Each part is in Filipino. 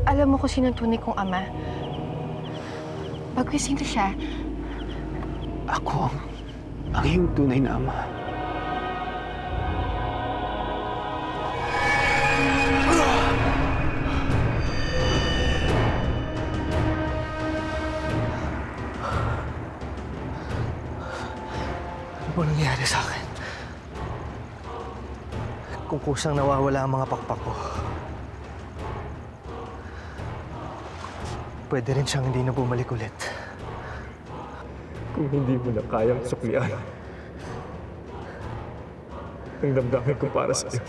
Alam mo kung sino ang tunay kong ama. Bagwising na siya. Ako ang iyong tunay na ama. Ano ba nangyayari sa akin? Kung kusang nawawala ang mga pakpak ko, pwede rin siyang hindi na bumalik ulit. Kung hindi mo na kayang suklian ang damdamin ko para sa'yo,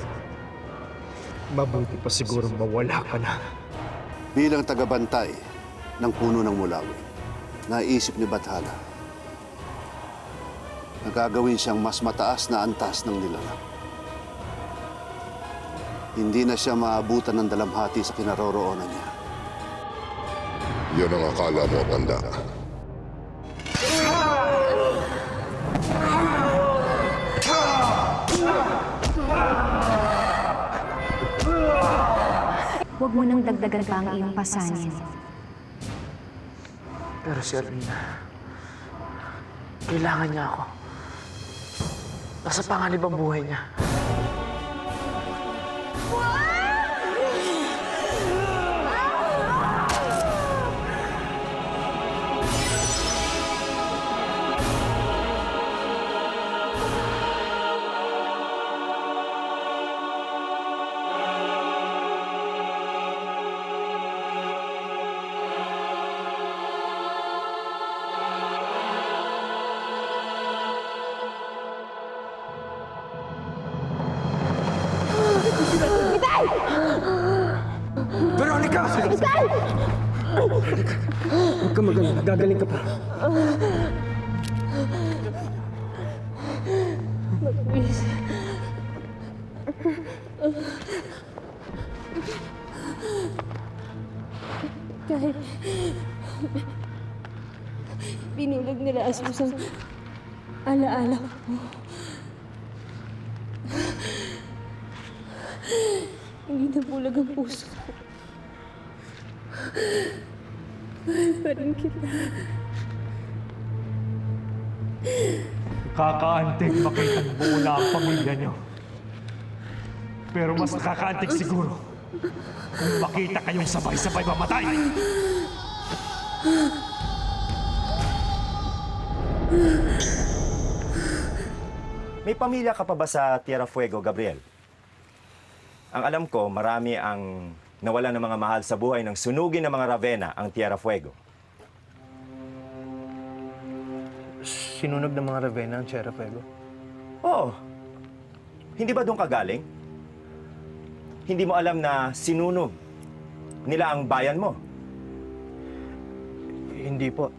mabuti pa siguro mawala ka na. Bilang tagabantay ng puno ng Mulawi, naisip ni Bathala na gagawin siyang mas mataas na antas ng nilalang. Hindi na siya maabutan ng dalamhati sa kinaroroonan niya. Yan ang akala mo, tanda. Huwag mo nang dagdagan pa ang iyong pasanin. Pero si Alvina, kailangan niya ako. Nasa panganib ang buhay niya. Veronica! Itay! Huwag ka mag-alala. Gagaling ka pa. Please. Kahit binulag nila Asmus ang alaala ko. Hindi nabulag ang puso ko. Mahal pa rin kita. Kakaantig makitang buo na ang pamilya niyo. Pero mas nakakaantig siguro kung makita kayong sabay-sabay mamatay. May pamilya ka pa ba sa Tierra Fuego, Gabriel? Ang alam ko, marami ang nawalan ng mga mahal sa buhay ng sunugin ng mga Ravenna ang Tierra Fuego. Sinunog ng mga Ravenna ang Tierra Fuego? Oo. Hindi ba doon ka galing? Hindi mo alam na sinunog nila ang bayan mo? Hindi po.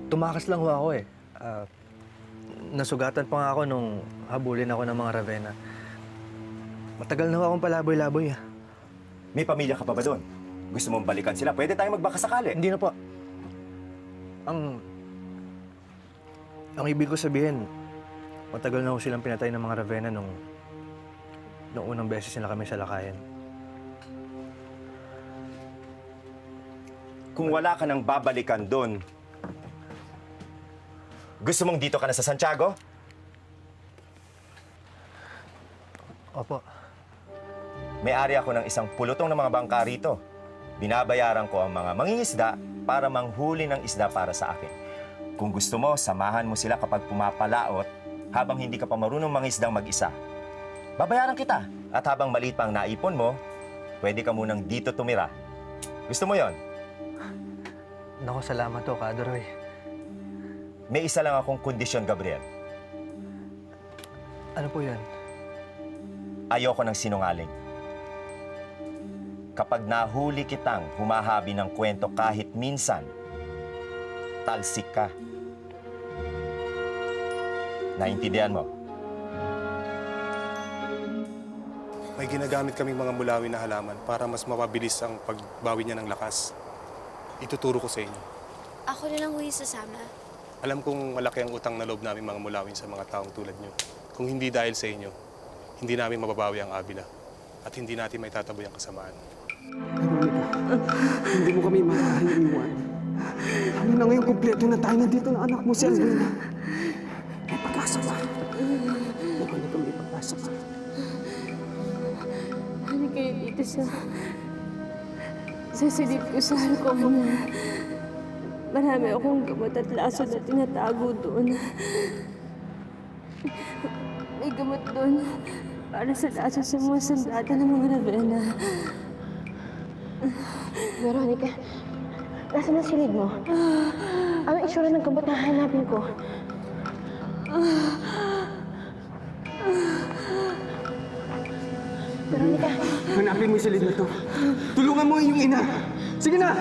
Tumakas lang ho ako eh. Nasugatan pa nga ako nung habulin ako ng mga Ravenna. Matagal na ho akong palaboy-laboy ah. May pamilya ka pa ba doon? Gusto mong balikan sila? Pwede tayong magbakasakali. Hindi na po. Ang ibig ko sabihin, matagal na ho silang pinatay ng mga Ravenna nung unang beses nila kami salakayan. Kung wala ka nang babalikan doon, gusto mong dito ka na sa Santiago? Opo. May-ari ako ng isang pulutong ng mga bangka rito. Binabayaran ko ang mga mangingisda para manghuli ng isda para sa akin. Kung gusto mo, samahan mo sila kapag pumapalaot habang hindi ka pa marunong mangisdang mag-isa. Babayaran kita. At habang maliit pa ang naipon mo, pwede ka munang dito tumira. Gusto mo yon? Naku, salamat ho, Kadoroy. May isa lang akong kondisyon, Gabriel. Ano po yan? Ayoko ng sinungaling. Kapag nahuli kitang humahabi ng kwento kahit minsan, talsik ka. Naintindihan mo? May ginagamit kaming mga Mulawi na halaman para mas mapabilis ang pagbawi niya ng lakas. Ituturo ko sa inyo. Ako na lang huwi sasama. Alam kong malaki ang utang na loob namin mga Mulawin sa mga taong tulad niyo. Kung hindi dahil sa inyo, hindi namin mababawi ang Abila at hindi natin may tataboy ang kasamaan. Veronica, hindi mo kami maaaring iwan. Lalo na ngayon kumpleto na tayo nandito na anak mo si Alvina. May pag-asa pa. Veronica, may pag-asa pa. Ano kayo dito sa silid ko sa halcom niya? Marami akong gamot at laso na tinatago doon. May gamot doon para sa laso sa mga sandata ng mga Ravenna. Veronica, nasaan ang silid mo? Anong itsura ng gamot na hanapin ko? Veronica, Hanapin mo yung silid na to. Tulungan mo yung ina. Sige na!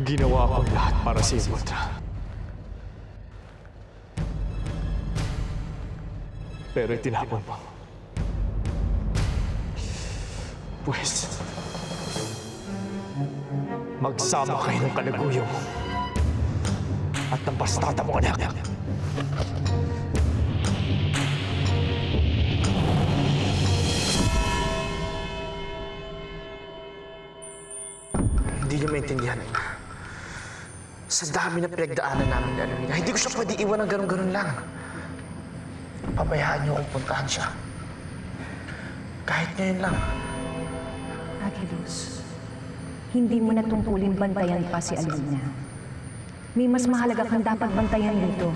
Ginawa ko lahat para sa iyo, Walter. Pero itinapon mo. Pwes, magsama kayo ng kalaguyo mo at ng bastata mo, anak. Hindi niyo maintindihan. Sa dami na pinagdaanan namin ni Alvina, hindi ko siya pwede iwan ng ganun-ganun lang. Pabayaan niyo akong puntahan siya. Kahit ngayon lang. Agilus, hindi mo na tungkulin bantayan pa si Alvina. May mas mahalaga kang dapat bantayan dito.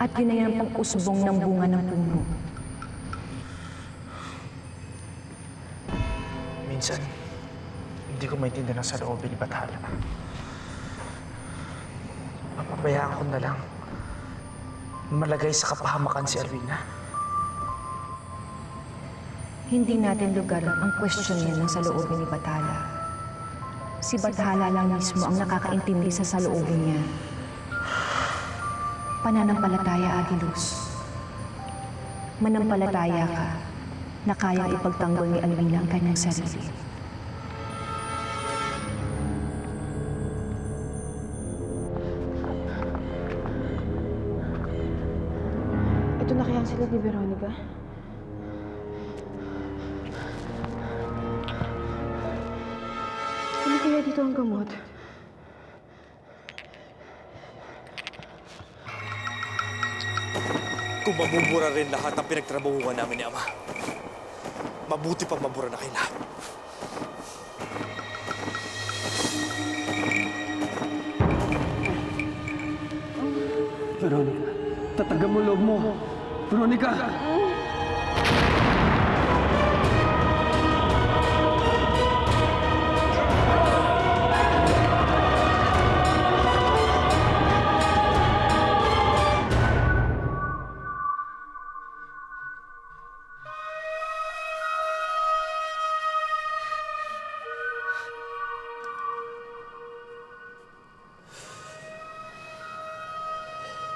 At yun na yan ang pang-usbong ng bunga ng puno. Minsan, hindi ko maintindihan ang saloobin ni Bathala. Papabayaan ko na lang malagay sa kapahamakan si Alvina. Hindi natin lugar ang questionin ng saloobin ni Bathala. Si Bathala lang mismo ang nakakaintindi sa saloobin niya. Pananampalataya, Agilus. Manampalataya ka na kayang ipagtanggol ni Alvina ang kanyang sarili. ito na kaya ang silid ni Veronica? Ano kaya dito ang gamot? Kung mabubura rin lahat ang pinagtrabahuhan namin ni Ama, mabuti pang mabura na kayo lahat. Veronica, tatagan mo loob mo. Veronica!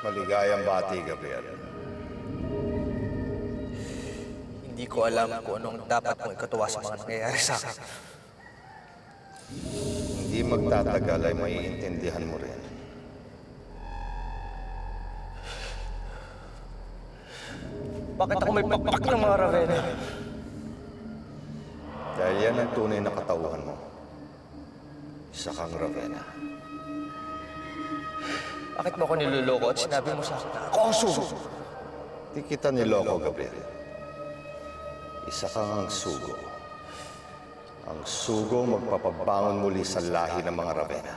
Maligayang bati, Gabriel. Hindi ko alam kung anong dapat mong ikatuwa sa mga nangyayari sa akin. Hindi magtatagal ay maiintindihan mo rin. Bakit ako may pakpak ng mga Ravenna? Dahil yan ang tunay na katauhan mo. Isa kang Ravenna. Bakit mo ako niloloko at sinabi mo sa akin na ako ang sugo? Di kita niloko, Gabriel. Isa kang ang sugo. Ang sugo magpapabangon muli sa lahi ng mga Ravenna.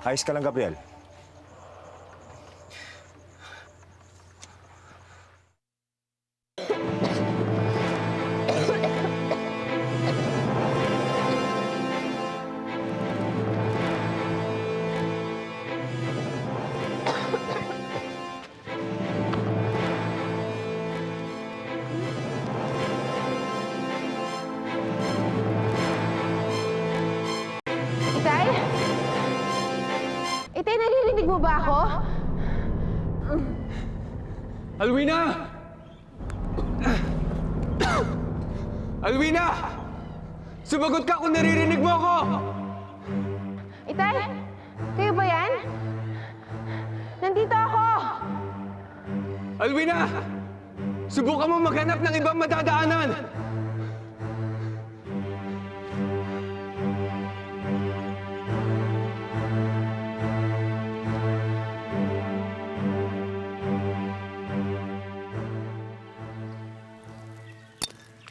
Ayos ka lang, Gabriel. Narinig mo ba ako? Alwina! Alwina! Sumagot ka kung naririnig mo ako! Itay? Kayo ba yan? Nandito ako! Alwina! Subukan mo maghanap ng ibang madadaanan!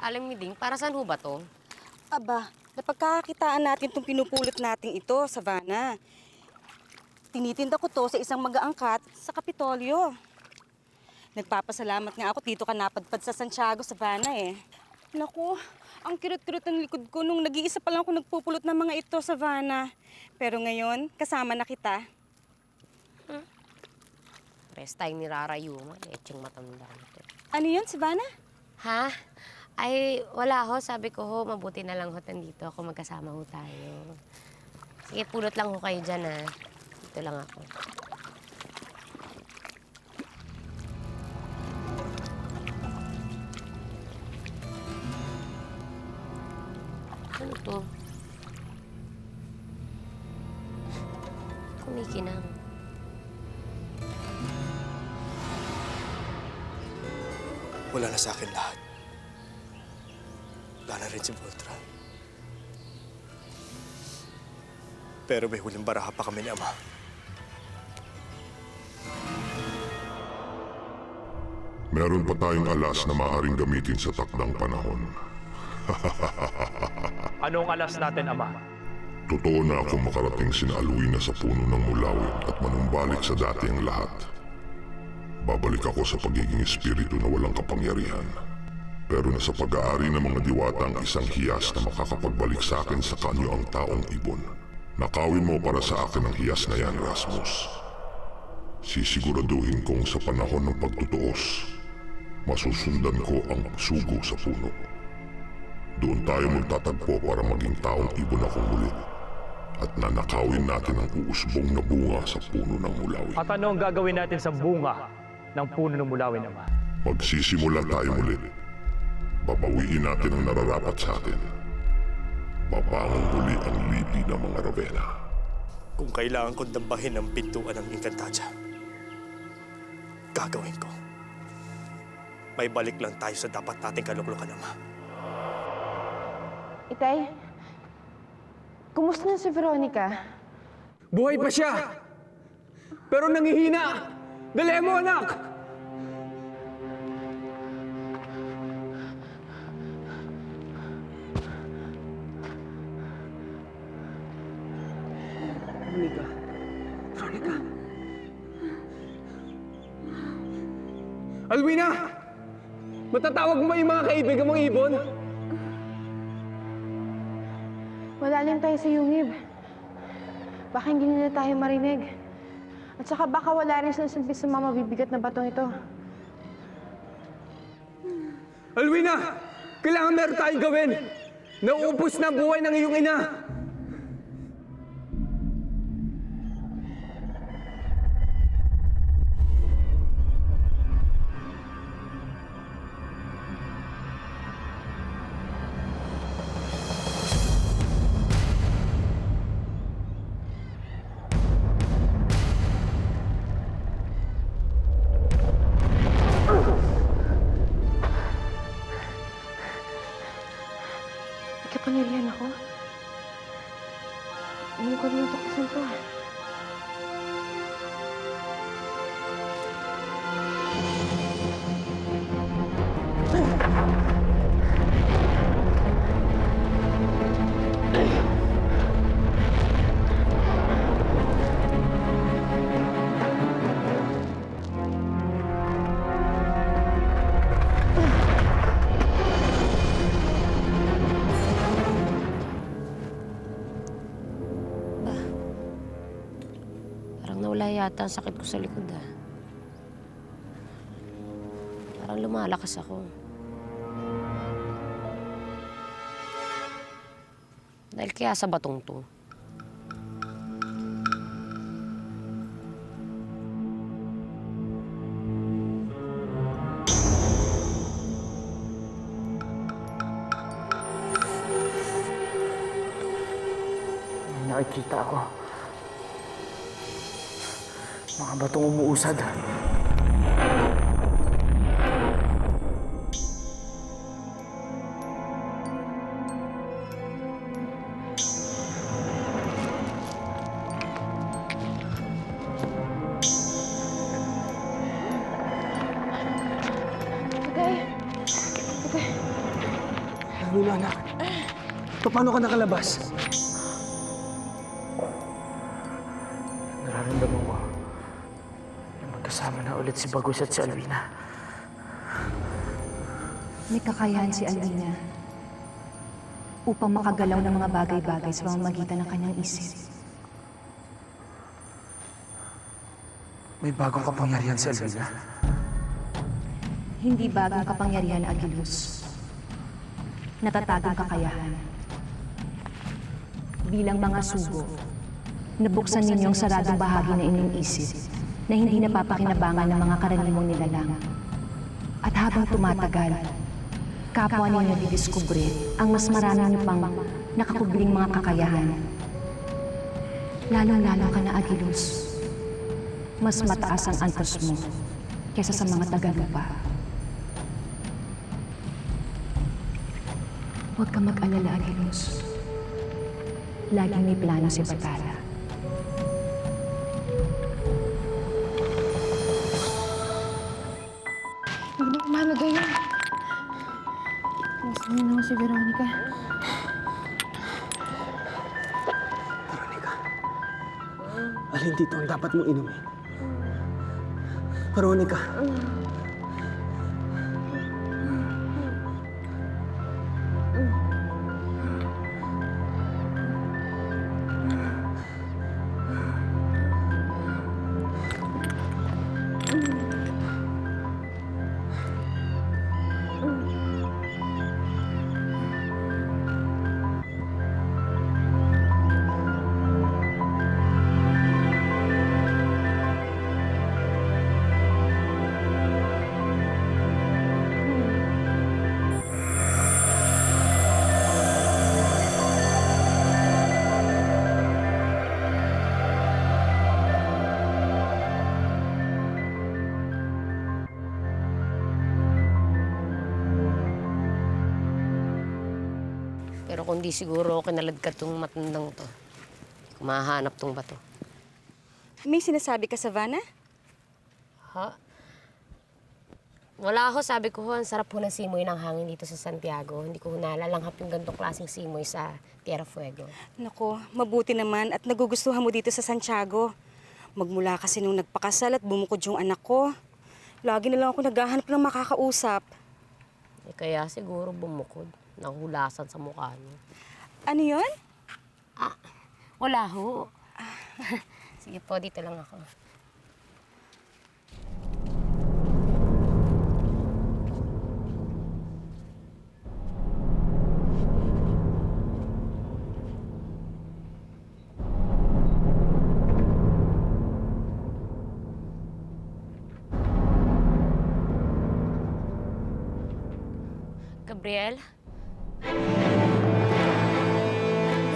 Alam mo, Ding, para saan ho ba to? Aba, napagkakakitaan natin itong pinupulot natin ito, Savannah. Tinitinda ko to sa isang mag-aangkat sa Kapitolyo. Nagpapasalamat nga ako dito ka napadpad sa Santiago, Savannah eh. Naku, ang kirot-kirot ng likod ko nung nag-iisa pa lang ako nagpupulot ng mga ito, Savannah. Pero ngayon, kasama na kita. Rest time ni Rara Yuma. Etching matanda nito. Ano yun, Savannah? Ha? Ay, wala ho. Sabi ko ho, mabuti na lang ho nandito ako. Magkasama ho tayo. Sige, pulot lang ho kayo dyan, ha. Dito lang ako. Ano to? Kumikinang. Wala na sa akin lahat. Wala na rin si Voltron. Pero may huling baraha pa kami ni Ama. Meron pa tayong alas na maaaring gamitin sa takdang panahon. Anong alas natin, Ama? Totoo na akong makarating sina Alwina sa puno ng mulawin at manumbalik sa dati ang lahat. Babalik ako sa pagiging espiritu na walang kapangyarihan. Pero nasa pag-aari ng mga diwata ang isang hiyas na makakapagbalik sa akin sa kanyo ang taong ibon. Nakawin mo para sa akin ang hiyas na yan, Rasmus. Sisiguraduhin kong sa panahon ng pagtutuos, masusundan ko ang sugo sa puno. Doon tayo magtatagpo para maging taong ibon akong muli. At nanakawin natin ang uusbong na bunga sa puno ng mulawin. At ano ang gagawin natin sa bunga ng puno ng mulawin, Ama? Magsisimula tayo muli. Babawiin natin ang nararapat sa atin. Babangon muli ang lipi ng mga Ravenna. Kung kailangan kong dambahin ang pintuan ng Encantadia, gagawin ko. May balik lang tayo sa dapat nating kaluklukan, Ama. Itay, kumusta na si Veronica? Buhay pa siya! Pero nangihina! Dali mo, anak! Veronica. Veronica. Alwina! Matatawag mo ba yung mga kaibigan mong ibon? Malalim tayo sa yungib. Baka hindi nila tayo marinig. At saka baka wala rin silang silbi sa mga mabibigat na batong ito. Alwina! Kailangan meron tayong gawin! Nauubos na ang buhay ng iyong ina! Nagkapangyarihan ako. Hindi ko rin natuktasan to. Nawala yata ang sakit ko sa likod, ha. Parang lumalakas ako. Dahil kaya sa batong to. nakikita ako. Mga batong umuusad. Alwina, anak. Paano ka nakalabas? Nararamdaman ko na magkasama na ulit si Bagus at si Alwina. May kakayahan si Alwina upang makagalaw ng mga bagay-bagay sa pamamagitan ng kanyang isip. May bagong kapangyarihan si Alwina. Hindi bagong kapangyarihan, Agilus. Natatagong kakayahan. Bilang mga sugo, nabuksan ninyong saradong bahagi ng inyong isip na hindi napapakinabangan ng mga karaniwang nilalang. At habang tumatagal, kapwa ninyo didiskubre ang mas marami niyo pang nakakubling mga kakayahan. Lalong-lalo ka na, Agilus. Mas mataas ang antos mo kaysa sa mga tagalupa. Huwag ka mag-alala, Agilus. Laging may plano si Batara. Huwag na kumano ganyan. Gusto niyo na ako si Veronica. Alin dito ang dapat mong inumin? Veronica. Pero kung di siguro kinaladkad tong matandang to, mahanap tong bato. May sinasabi ka, Savannah? Ha? Wala ho, sabi ko ho, ang sarap ho ng simoy ng hangin dito sa Santiago. Hindi ko ho nalalanghap yung ganitong klaseng simoy sa Tierra Fuego. Nako, mabuti naman at nagugustuhan mo dito sa Santiago. Magmula kasi nung nagpakasal at bumukod yung anak ko, lagi na lang ako naghahanap ng makakausap. Eh, kaya siguro bumukod. Nahulasan sa mukha niyo. Ano yun? Ah, wala ho. Sige po, dito lang ako. Gabriel?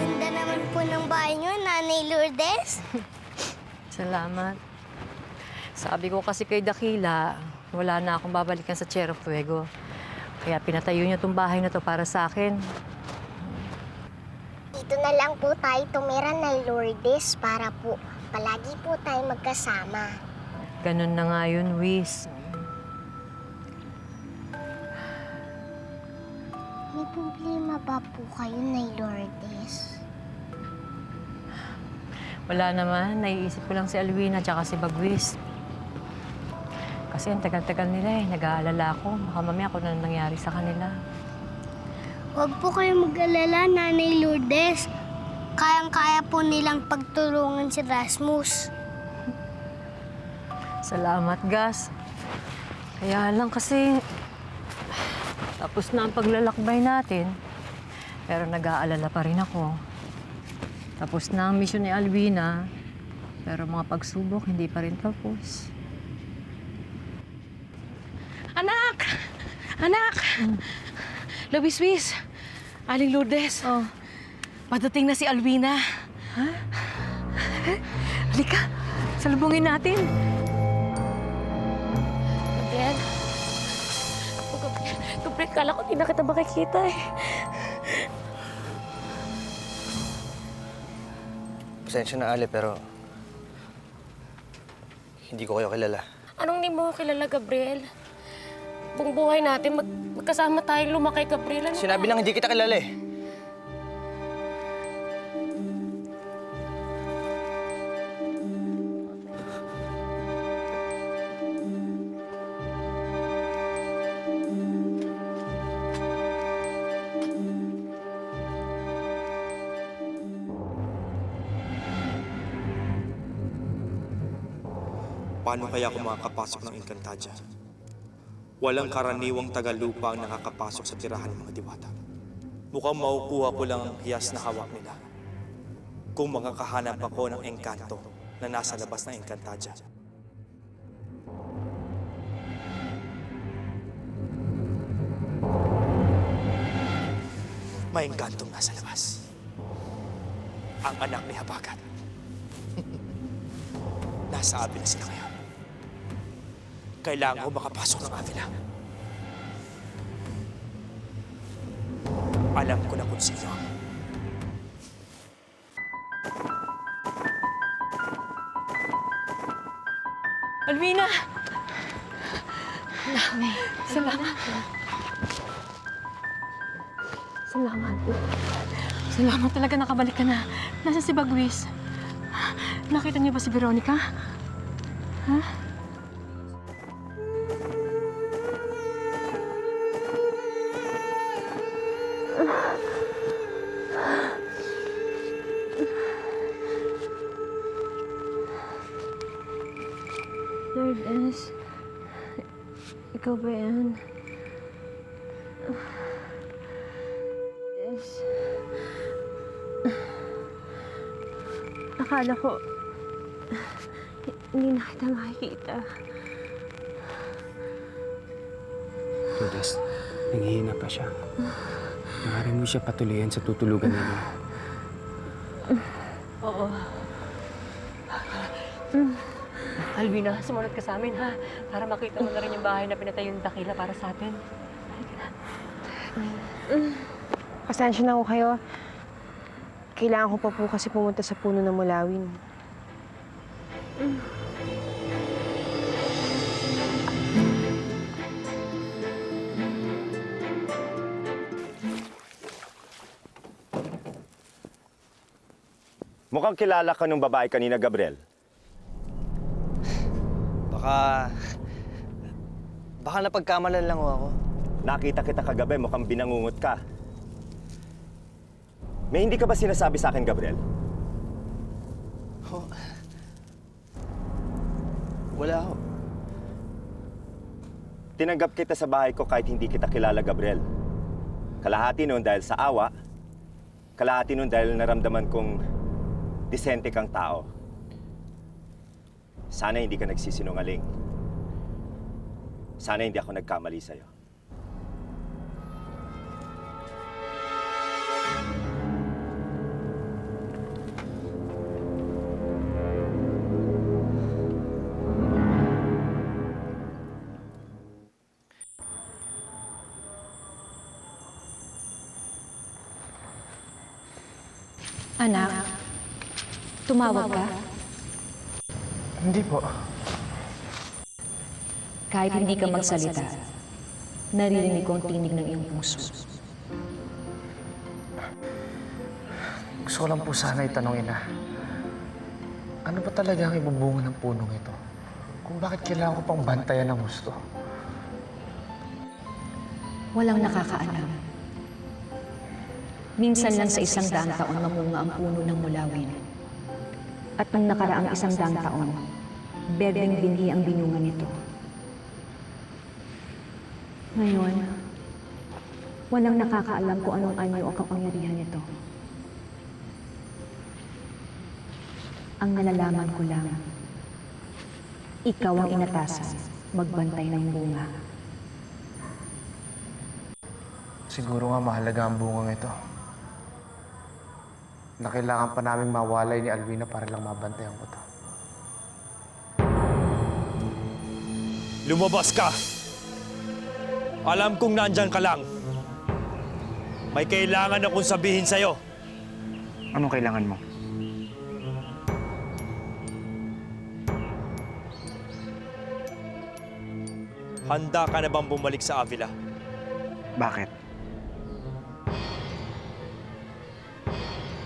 Ganda naman po ng bahay niyo, Nanay Lourdes. Salamat. Sabi ko kasi kay Dakila, wala na akong babalikan sa Tierra Fuego. Kaya pinatayo niya itong bahay na to para sa akin. Dito na lang po tayo tumira, Nanay Lourdes, para po palagi po tayo magkasama. Ganun na nga yun, Wiz. May problema ba po kayo, Nay Lourdes? Wala naman. Naiisip ko lang si Alwina at si Bagwis. Kasi ang tagal-tagal nila eh. Nag-aalala ako. Baka mamaya kung ano nangyari sa kanila. Huwag po kayong mag-alala, Nanay Lourdes. Kayang-kaya po nilang pagtulungan si Rasmus. Salamat, Gas. Kaya lang kasi tapos na ang paglalakbay natin. Pero nag-aalala pa rin ako. Tapos na ang misyon ni Alwina, pero mga pagsubok hindi pa rin tapos. Anak! Anak! Luis, Aling Lourdes. Oh. Padating na si Alwina. Ha? Halika, salubungin natin. Gabriel. Oh, Gabriel, kala ko di na kita makikita eh. Pasensya na, Ale, pero hindi ko kayo kilala. Anong di mo kilala, Gabriel? Buong buhay natin, magkasama tayong lumaki, Gabriel. Ano Sinabi lang hindi kita kilala eh. Paano kaya ako makakapasok ng Encantadia? Walang karaniwang tagalupa ang nakakapasok sa tirahan ng mga diwata. Mukhang makukuha ko lang ang hiyas na hawak nila kung makakahanap ako ng engkanto na nasa labas ng Encantadia. May engkantong nasa labas. Ang anak ni Habagat. Nasa Avila sila ngayon. Kailangan ko makapasok ng Avila. Alam ko na kung sino. Alvina! Salamat. Salamat. Salamat talaga nakabalik ka na. Nasaan si Bagwis? Nakita niyo ba si Veronica? Ha? Lourdes, ikaw ba yan? Lourdes. Akala ko, hindi na kita makikita. Lourdes, nanghihina pa siya. Maaari mo siya patuloyan sa tutulugan nila. Oo. Alvina, sumunod ka sa amin, ha? Para makita mo na rin yung bahay na pinatay yung dakila para sa atin. Pasensya na ko kayo. Kailangan ko pa po kasi pumunta sa puno ng mulawin. Mukhang kilala ka nung babae kanina, Gabriel. Baka napagkamalan lang ako. Nakita kita kagabi, mukhang binangungot ka. May hindi ka ba sinasabi sa akin, Gabriel? Oh. Wala ako. Tinanggap kita sa bahay ko kahit hindi kita kilala, Gabriel. Kalahati nun dahil sa awa, kalahati nun dahil naramdaman kong disente kang tao. Sana hindi ka nagsisinungaling. Sana hindi ako nagkamali sa'yo. Anak, tumawag ka? Hindi po. Kahit hindi ka magsalita, naririnig ko ang tinig ng iyong puso. Gusto ko lang po sana itanong, Ina. Ano ba talaga ang ibubunga ng punong ito? Kung bakit kailangan ko pang bantayan ng gusto? Walang nakakaalam. Minsan lang sa 100 taon mamunga ang puno ng mulawin. At nung nakaraang 100 taon, berdeng binhi ang binunga nito. Ngayon, walang nakakaalam kung anong anyo ang kapangyarihan nito. Ang nalalaman ko lang, ikaw ang inatasan magbantay ng bunga. Siguro nga mahalaga ang bungang ito. na kailangan pa naming mawalay ni Alwina para lang mabantayan ko to. Lumabas ka! Alam kong nandyan ka lang. May kailangan akong sabihin sa'yo. Anong kailangan mo? Handa ka na bang bumalik sa Avila? Bakit?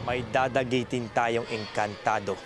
May dadagitin tayong engkantado.